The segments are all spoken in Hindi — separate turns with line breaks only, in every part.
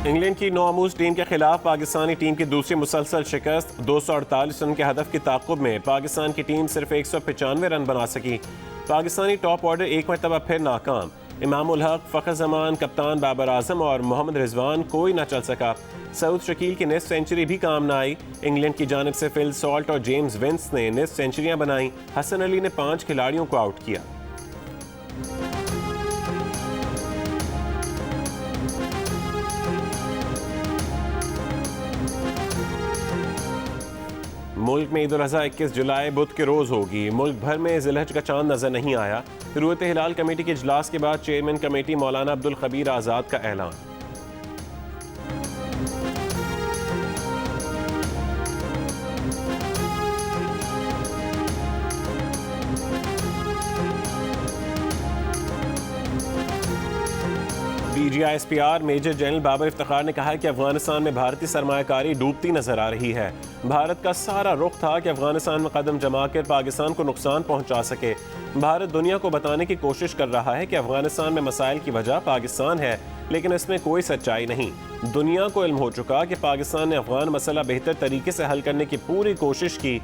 इंग्लैंड की नौआमूज टीम के खिलाफ पाकिस्तानी टीम की दूसरी मुसलसल शिकस्त। 248 रन के हदफ की ताक़ुब में पाकिस्तान की टीम सिर्फ 195 रन बना सकी। पाकिस्तानी टॉप ऑर्डर एक मरतबा फिर नाकाम। इमाम उल हक, फ़खर जमान, कप्तान बाबर आजम और मोहम्मद रिजवान कोई ना चल सका। सऊद शकील की निस्फ सेंचुरी भी काम ना आई। इंग्लैंड की जानिब से फिल सॉल्ट और जेम्स विंस ने निस्फ सेंचुरियां बनाई। हसन अली ने 5 खिलाड़ियों को आउट किया। मुल्क में ईद उल अज़हा 21 जुलाई बुध के रोज़ होगी। मुल्क भर में ज़िलहज का चांद नजर नहीं आया। रूयत हिलाल कमेटी के इजलास के बाद चेयरमैन कमेटी मौलाना अब्दुल खबीर आज़ाद का ऐलान। DGISPR major general Babar Iftikhar ने कहा है कि अफगानिस्तान में भारतीय सरमायाकारी डूबती नजर आ रही है। भारत का सारा रुख था कि अफगानिस्तान में कदम जमा कर पाकिस्तान को नुकसान पहुंचा सके। भारत दुनिया को बताने की कोशिश कर रहा है कि अफगानिस्तान में मसाइल की वजह पाकिस्तान है, लेकिन इसमें कोई सच्चाई नहीं। दुनिया को इल्म हो चुका कि पाकिस्तान ने अफगान मसला बेहतर तरीके से हल करने की पूरी कोशिश की।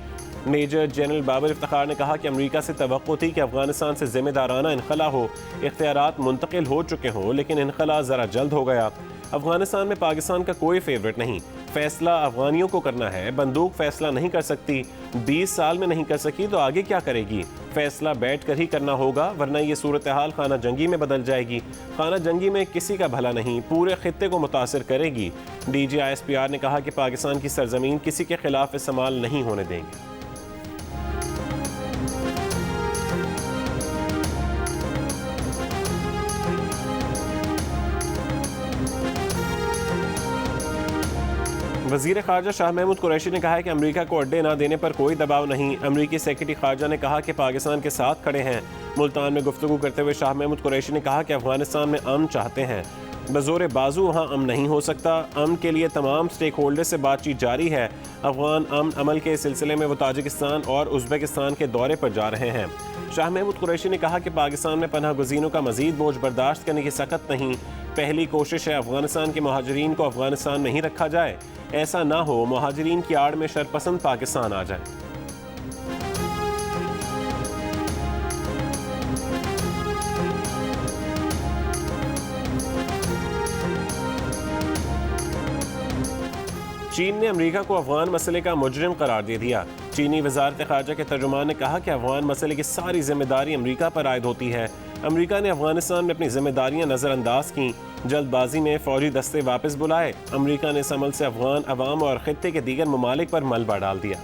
मेजर जनरल बाबर इफ्तिखार ने कहा कि अमेरिका से तवक्को थी कि अफगानिस्तान से जिम्मेदाराना इनखला हो, इख्तियारात मुंतकिल हो चुके हों, लेकिन इनखला ज़रा जल्द हो गया। अफगानिस्तान में पाकिस्तान का कोई फेवरेट नहीं, फैसला अफगानियों को करना है। बंदूक फैसला नहीं कर सकती, 20 साल में नहीं कर सकी तो आगे क्या करेगी? फैसला बैठ कर ही करना होगा, वरना ये सूरत हाल खाना जंगी में बदल जाएगी। खाना जंगी में किसी का भला नहीं, पूरे खित्ते को मुतासिर करेगी। DGISPR ने कहा कि पाकिस्तान की सरजमीन किसी के खिलाफ इस्तेमाल नहीं होने देंगे। वज़ीर ख़ारजा शाह महमूद कुरैशी ने कहा है कि अमेरिका को अड्डे ना देने पर कोई दबाव नहीं। अमेरिकी सेक्रेटरी ख़ारजा ने कहा कि पाकिस्तान के साथ खड़े हैं। मुल्तान में गुफ्तगू करते हुए शाह महमूद कुरैशी ने कहा कि अफगानिस्तान में अमन चाहते हैं, बज़ोर बाजू वहाँ अमन नहीं हो सकता। अमन के लिए तमाम स्टेक होल्डर से बातचीत जारी है। अफगान अमन अमल के सिलसिले में वो ताजिकिस्तान और उज़्बेकिस्तान के दौरे पर जा रहे हैं। शाह महमूद कुरैशी ने कहा कि पाकिस्तान में पनाह गुज़ीनों का मज़ीद बोझ बर्दाश्त करने की सकत नहीं। पहली कोशिश है अफगानिस्तान के महाजरीन को अफगानिस्तान में ही रखा जाए। ऐसा ना हो महाजरीन की आड़ में शरपसंद पाकिस्तान आ जाए। चीन ने अमेरिका को अफगान मसले का मुजरिम करार दे दिया। चीनी वजारत ख़ारजा के तर्जुमान ने कहा कि अफगान मसले की सारी जिम्मेदारी अमेरिका पर आयद होती है। अमेरिका ने अफगानिस्तान में अपनी जिम्मेदारियां नज़रअंदाज की, जल्दबाजी में फौजी दस्ते वापस बुलाए। अमेरिका ने इस अमल से अफगान अवाम और खित्ते के दीगर ममालिक पर मलबा डाल दिया।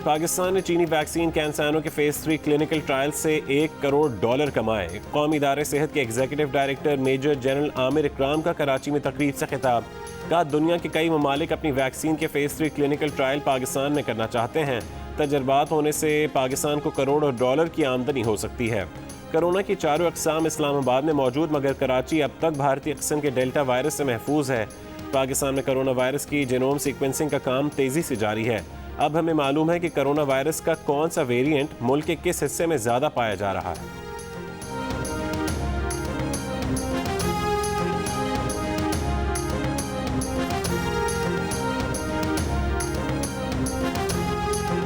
पाकिस्तान ने चीनी वैक्सीन कैंसानो के फेज 3 क्लिनिकल ट्रायल से $1 करोड़ कमाए। कौमी इदारे सेहत के executive director major general Amir Ikram का कराची में तकरीर से खिताब। कहा दुनिया के कई ममालिक अपनी वैक्सीन के फेज 3 क्लिनिकल ट्रायल पाकिस्तान में करना चाहते हैं। तजर्बात होने से पाकिस्तान को करोड़ों डॉलर की आमदनी हो सकती है। कोरोना की चारों अक़साम इस्लामाबाद में मौजूद, मगर कराची अब तक भारतीय किस्म के डेल्टा वायरस से महफूज है। पाकिस्तान में कोरोना वायरस की जीनोम सीक्वेंसिंग का काम तेज़ी से जारी है। अब हमें मालूम है कि कोरोना वायरस का कौन सा वेरिएंट मुल्क के किस हिस्से में ज़्यादा पाया जा रहा है।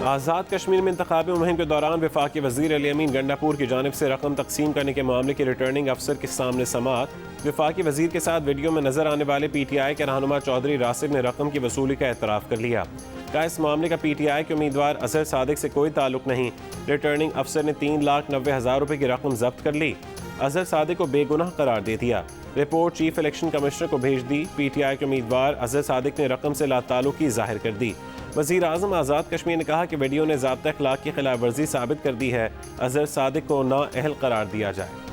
आज़ाद कश्मीर में इंतखाबी मुहिम के दौरान वफाकी वज़ीर अली अमीन गंडापुर की जानिब से रकम तकसीम करने के मामले के रिटर्निंग अफसर के सामने समाअत। वफाकी वज़ीर के साथ वीडियो में नजर आने वाले PTI के रहनुमा चौधरी रासिब ने रकम की वसूली का एतराफ़ कर लिया। कहा इस मामले का PTI के उम्मीदवार अजहर सादिक से कोई ताल्लुक नहीं। रिटर्निंग अफसर ने 3,90,000 रुपये की रकम जब्त कर ली। अजहर सादिक को बेगुनाह करार दे दिया। रिपोर्ट चीफ इलेक्शन कमिश्नर को भेज दी। PTI के उम्मीदवार अजहर सादिक ने रकम से लाताल्लुकी जाहिर कर दी। वज़ीर आज़म आज़ाद कश्मीर ने कहा कि वीडियो ने ज़ाब्ता अखलाक की खिलाफ वर्जी साबित कर दी है। अजहर सादिक को नाअहल करार दिया जाए।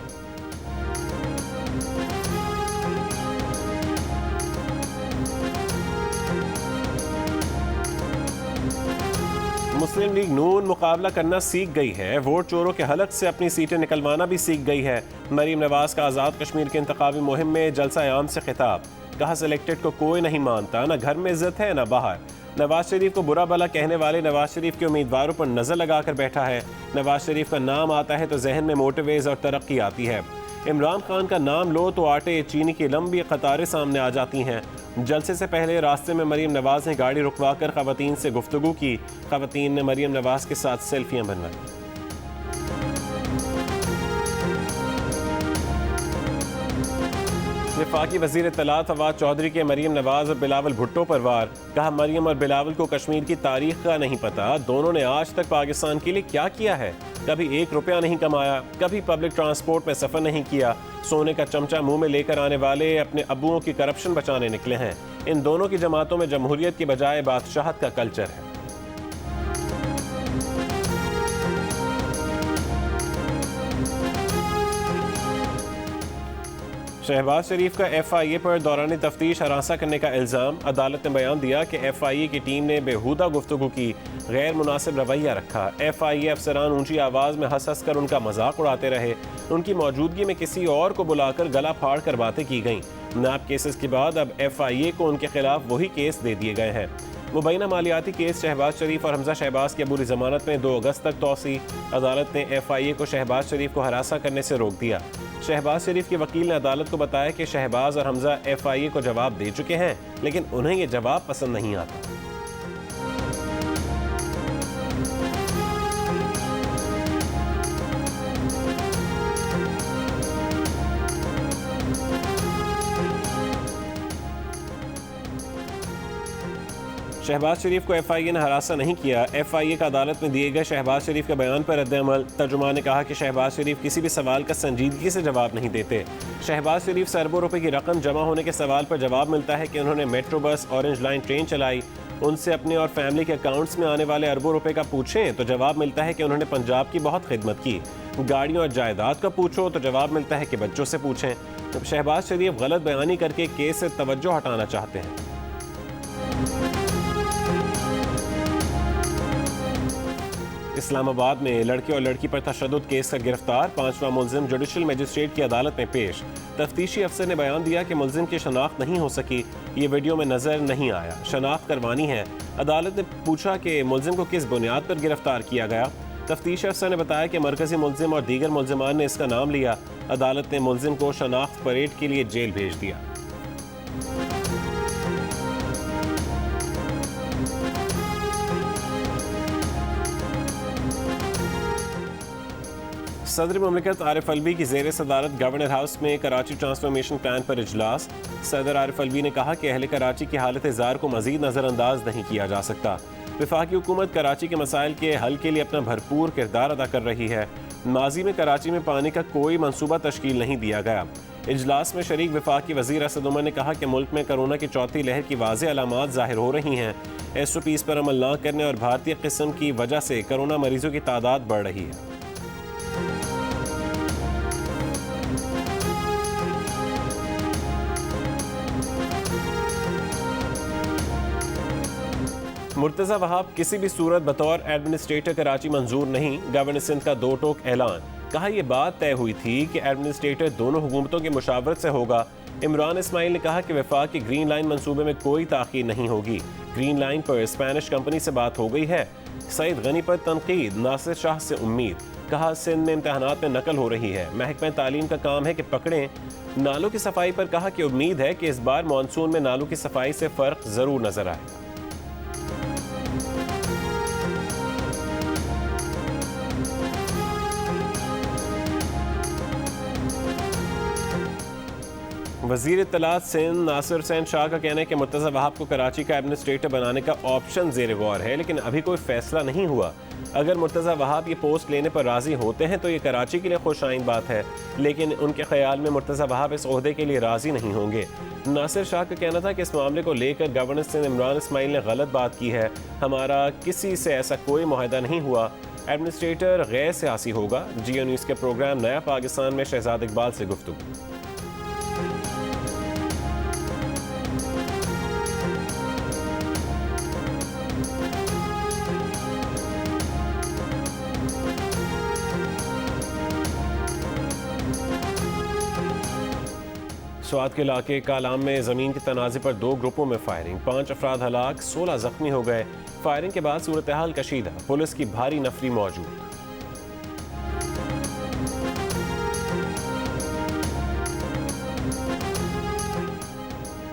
मुस्लिम लीग नून मुकाबला करना सीख गई है। वोट चोरों के हलक से अपनी सीटें निकलवाना भी सीख गई है। मरीम नवाज का आज़ाद कश्मीर के इंतखाबी मुहिम में जलसा आम से खिताब। कहा सिलेक्टेड को कोई नहीं मानता, न घर में इज्जत है न बाहर। नवाज शरीफ को बुरा भला कहने वाले नवाज शरीफ के उम्मीदवारों पर नजर लगाकर बैठा है। नवाज शरीफ का नाम आता है तो जहन में मोटरवेज और तरक्की आती है। इमरान खान का नाम लो तो आटे चीनी की लंबी कतारें सामने आ जाती हैं। जलसे से पहले रास्ते में मरीम नवाज ने गाड़ी रुकवाकर खवातीन से गुफ्तगू की। खवातीन ने मरीम नवाज के साथ सेल्फियां बनवाई। वफाकी वज़ीर इत्तलात फवाद चौधरी के मरीम नवाज और बिलावल भुट्टो पर वार। कहा, मरीम और बिलावल को कश्मीर की तारीख का नहीं पता। दोनों ने आज तक पाकिस्तान के लिए क्या किया है? कभी 1 रुपया नहीं कमाया, कभी पब्लिक ट्रांसपोर्ट में सफ़र नहीं किया। सोने का चमचा मुंह में लेकर आने वाले अपने अबुओं की करप्शन बचाने निकले हैं। इन दोनों की जमातों में जमहूरियत की बजाय बादशाहत का कल्चर है। शहबाज शरीफ का FIA पर दौरान तफ्तीश हरासा करने का इल्ज़ाम। अदालत ने बयान दिया कि FIA की टीम ने बेहुदा गुफ्तगू की, गैर मुनासिब रवैया रखा। FIA अफसरान ऊंची आवाज़ में हंस हंस कर उनका मजाक उड़ाते रहे। उनकी मौजूदगी में किसी और को बुलाकर गला फाड़ कर बातें की गईं। नाब केसेस के बाद अब FIA को उनके खिलाफ वही केस दे दिए गए हैं। मुबैना मालियाती केस शहबाज शरीफ और हमजा शहबाज की अबूरी जमानत में 2 अगस्त तक तोसी। अदालत ने FIA को शहबाज शरीफ को हरासा करने से रोक दिया। शहबाज शरीफ के वकील ने अदालत को बताया कि शहबाज और हमजा FIA को जवाब दे चुके हैं, लेकिन उन्हें ये जवाब पसंद नहीं आता। शहबाज शरीफ को FIA ने हरासा नहीं किया। FIA का अदालत में दिए गए शहबाज शरीफ के बयान पर रद्द-ए-अमल। तर्जुमान ने कहा कि शहबाज शरीफ किसी भी सवाल का संजीदगी से जवाब नहीं देते। शहबाज शरीफ से अरबों रुपए की रकम जमा होने के सवाल पर जवाब मिलता है कि उन्होंने metro bus, orange line train चलाई। उनसे अपने और फैमिली के अकाउंट्स में आने वाले अरबों रुपए का पूछें तो जवाब मिलता है कि उन्होंने पंजाब की बहुत खिदमत की। गाड़ियों और जायदाद का पूछो तो जवाब मिलता है कि बच्चों से पूछें। तो शहबाज शरीफ गलत बयानी करके केस से तवज्जो हटाना चाहते हैं। इस्लामाबाद में लड़के और लड़की पर तशद्दुद केस का गिरफ्तार 5वां मुलजिम जुडिशल मजिस्ट्रेट की अदालत में पेश। तफ्तीशी अफसर ने बयान दिया कि मुलजिम की शनाख्त नहीं हो सकी, ये वीडियो में नजर नहीं आया, शनाख्त करवानी है। अदालत ने पूछा कि मुलजिम को किस बुनियाद पर गिरफ्तार किया गया। तफ्तीशी अफसर ने बताया कि मरकजी मुलजिम और दीगर मुलजिमान ने इसका नाम लिया। अदालत ने मुलजिम को शनाख्त परेड के लिए जेल भेज दिया। सदर मुमलिकत आरिफ अलवी की ज़ेर सदारत गवर्नर हाउस में कराची ट्रांसफॉर्मेशन प्लान पर इजलास। सदर आरिफ अलवी ने कहा कि अहले कराची की हालत ज़ार को मज़ीद नज़रअंदाज नहीं किया जा सकता। वफाकी हुकूमत कराची के मसाइल के हल के लिए अपना भरपूर किरदार अदा कर रही है। माजी में कराची में पानी का कोई मनसूबा तश्कील नहीं दिया गया। इजलास में शरीक वफाकी वज़ीर असद उमर ने कहा कि मुल्क में कोरोना की चौथी लहर की वाज़ेह अलामात ज़ाहिर हो रही हैं। SOPs पर अमल न करने और भारतीय किस्म की वजह से कोरोना मरीजों की तादाद बढ़ रही है। मुर्तज़ा वहाब किसी भी सूरत बतौर एडमिनिस्ट्रेटर कराची मंजूर नहीं। गवर्नर सिंध का 2 टोक ऐलान। कहा, यह बात तय हुई थी कि एडमिनिस्ट्रेटर दोनों हुकूमतों की मुशावरत से होगा। इमरान इस्माइल ने कहा कि वफाक की ग्रीन लाइन मंसूबे में कोई ताख़ीर नहीं होगी। ग्रीन लाइन पर स्पेनिश कंपनी से बात हो गई है। सईद गनी पर तनकीद, नासिर शाह से उम्मीद। कहा, सिंध में इम्तहानात में नकल हो रही है, महकमा तालीम का काम है कि पकड़ें। नालों की सफाई पर कहा कि उम्मीद है कि इस बार मानसून में नालों की सफाई से फ़र्क ज़रूर नजर आएगा। वज़ीर इत्तलात सिंध नासिर हुसैन शाह का कहना है कि मुर्तज़ा वहाब को कराची का एडमिनिस्ट्रेटर बनाने का ऑप्शन ज़ेर गौर है, लेकिन अभी कोई फैसला नहीं हुआ। अगर मुर्तज़ा वहाब ये पोस्ट लेने पर राज़ी होते हैं तो ये कराची के लिए खुशाइन बात है, लेकिन उनके ख्याल में मुर्तज़ा वहाब इस ओहदे के लिए राज़ी नहीं होंगे। नासिर शाह का कहना था कि इस मामले को लेकर गवर्नर सिंध इमरान इस्माइल ने गलत बात की है। हमारा किसी से ऐसा कोई मुआहदा नहीं हुआ। एडमिनिस्ट्रेटर गैर सियासी होगा। GO न्यूज़ के प्रोग्राम नया पाकिस्तान में शहजाद इकबाल से गुफ्तगू। स्वात के इलाके कालाम में ज़मीन के तनाज़े पर 2 ग्रुपों में फायरिंग, 5 अफराद हलाक, 16 जख्मी हो गए। फायरिंग के बाद सूरत हाल कशीदा, पुलिस की भारी नफरी मौजूद।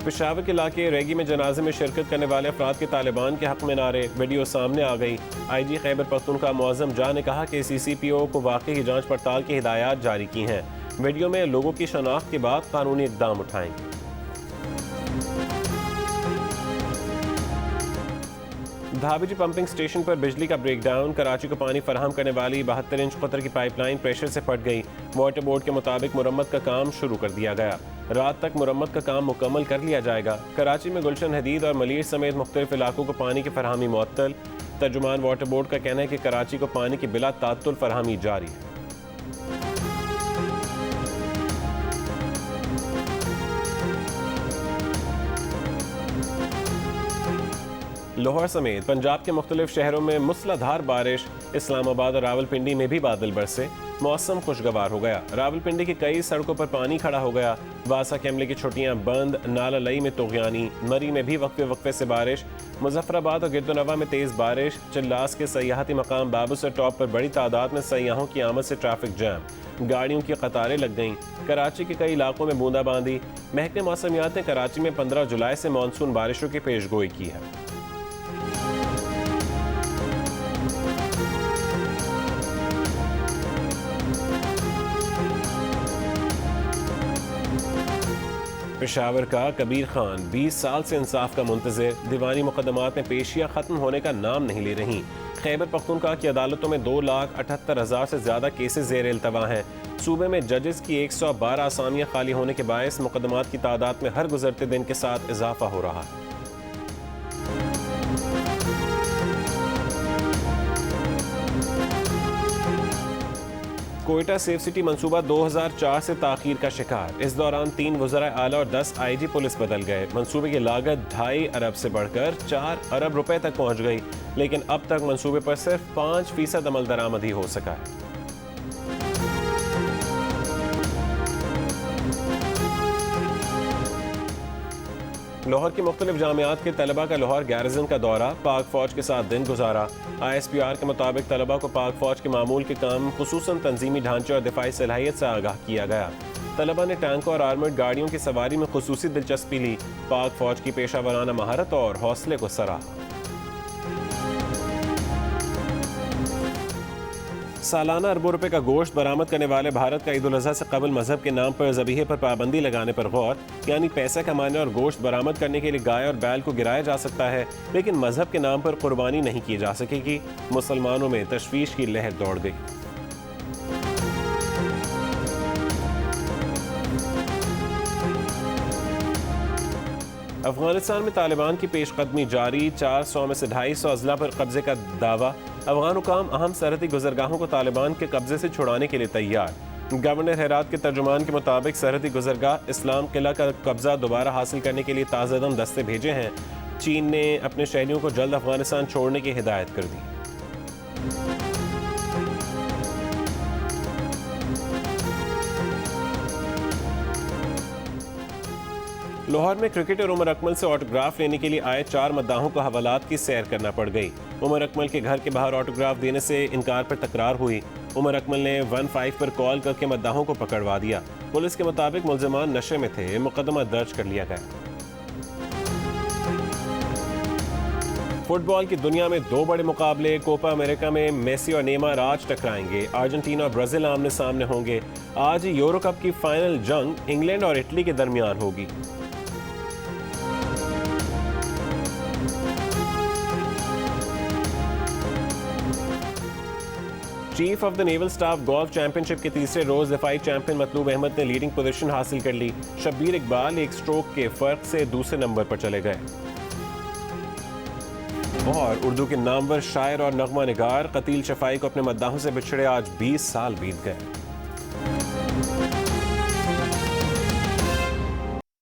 पेशावर के इलाके रेगी में जनाजे में शिरकत करने वाले अफराद के तालिबान के हक में नारे, वीडियो सामने आ गई। IG खैबर पख्तूनख्वा मुअज़्ज़म जा ने कहा कि CCPO को वाक़ई की जांच पड़ताल की हिदायत जारी की हैं। वीडियो में लोगों की शनाख्त के बाद कानूनी इक़दाम उठाएंगे। धाबीजी पंपिंग स्टेशन पर बिजली का ब्रेकडाउन, कराची को पानी फराहम करने वाली 72 इंच कतर की पाइपलाइन प्रेशर से फट गई। वाटर बोर्ड के मुताबिक मुरम्मत का काम शुरू कर दिया गया। रात तक मुरम्मत का काम मुकम्मल कर लिया जाएगा। कराची में गुलशन हदीद और मलीर समेत मुख्तलिफ इलाकों को पानी की फराहमी मुअत्तल। तर्जुमान वाटर बोर्ड का कहना है कि कराची को पानी की बिला तात्तुल फराहमी जारी है। लाहौर समेत पंजाब के मुख्तलिफ शहरों में मूसलाधार बारिश। इस्लामाबाद और रावलपिंडी में भी बादल बरसे, मौसम खुशगवार हो गया। रावलपिंडी की कई सड़कों पर पानी खड़ा हो गया। वासा के अमले की छुट्टियां बंद, नाला लई में तोगयानी, मरी में भी वक्फे वक्फे से बारिश। मुजफ्फराबाद और गिरदोनवा में तेज़ बारिश। चिल्लास के सयाहती मकाम बाबूसर टॉप पर बड़ी तादाद में सयाहों की आमद से ट्रैफिक जैम, गाड़ियों की कतारें लग गईं। कराची के कई इलाकों में बूंदाबांदी। महकमे मौसमियात ने कराची में 15 जुलाई से मानसून बारिशों की पेशगोई की है। पेशावर का कबीर खान 20 साल से इंसाफ का मुंतज़िर। दीवानी मुकदमात में पेशियां खत्म होने का नाम नहीं ले रही। खैबर पख्तूनख्वा की अदालतों में 2,78,000 से ज़्यादा केसेस ज़ेर इल्तवा हैं। सूबे में जजेस की 112 आसामियां खाली होने के बायस मुकदमात की तादाद में हर गुजरते दिन के साथ इजाफा हो रहा है। कोयटा सेफ सिटी मंसूबा 2004 से ताखीर का शिकार। इस दौरान 3 वज़राए आला और 10 IG पुलिस बदल गए। मंसूबे की लागत 2.5 अरब से बढ़कर 4 अरब रुपए तक पहुंच गई, लेकिन अब तक मंसूबे पर सिर्फ 5% अमल दरामद ही हो सका है। लाहौर की मुख्तलिफ जामियात के तलबा का लाहौर गैरिजन का दौरा, पाक फौज के साथ दिन गुजारा। ISPR के मुताबिक तलबा को पाक फौज के मामूल के काम, खुसूसन तंजीमी ढांचे और दिफाई सलाहियत से आगाह किया गया। तलबा ने टैंकों और आर्मर्ड गाड़ियों की सवारी में खुसूसी दिलचस्पी ली। पाक फौज की पेशा वराना महारत और हौसले को सराहा। सालाना अरबों रुपए का गोश्त बरामद करने वाले भारत का ईद उल अज़हा से कबल मजहब के नाम पर ज़बीहे पर पाबंदी लगाने पर गौर, यानी पैसा कमाने और गोश्त बरामद करने के लिए गाय और बैल को गिराया जा सकता है, लेकिन मजहब के नाम पर कुर्बानी नहीं की जा सकेगी। मुसलमानों में तशवीश की लहर दौड़ गई। अफगानिस्तान में तालिबान की पेशकदमी जारी। 400 में से 250 अजला पर कब्जे का दावा। अफगान हुकाम अहम सरहदी गुजरगाहों को तालिबान के कब्जे से छुड़ाने के लिए तैयार। गवर्नर हेरात के तर्जुमान के मुताबिक सरहदी गुजरगाह इस्लाम किला का कब्जा दोबारा हासिल करने के लिए ताज़ादम दस्ते भेजे हैं। चीन ने अपने शहरियों को जल्द अफगानिस्तान छोड़ने की हिदायत कर दी। लाहौर में क्रिकेटर उमर अकमल से ऑटोग्राफ लेने के लिए आए 4 मद्दाहों को हवालात की सैर करना पड़ गई। उमर अकमल के घर के बाहर ऑटोग्राफ देने से इनकार पर तकरार हुई। उमर अकमल ने 15 पर कॉल करके मद्दाहों को पकड़वा दिया। पुलिस के मुताबिक मुल्ज़िमान नशे में थे। मुकदमा दर्ज कर लिया गया। फुटबॉल की दुनिया में 2 बड़े मुकाबले। कोपा अमेरिका में मेसी और नेमार आज टकराएंगे। अर्जेंटीना और ब्राजील आमने सामने होंगे। आज यूरो कप की फाइनल जंग इंग्लैंड और इटली के दरमियान होगी। Chief of the naval staff golf championship के तीसरे रोज दफाई चैंपियन मतलूब अहमद ने लीडिंग पोजीशन हासिल कर ली। शब्बीर इकबाल 1 स्ट्रोक के फर्क से दूसरे नंबर पर चले गए। और उर्दू के नामवर शायर और नगमा निगार कतील शफाई को अपने मद्दाहों से बिछड़े आज 20 साल बीत गए।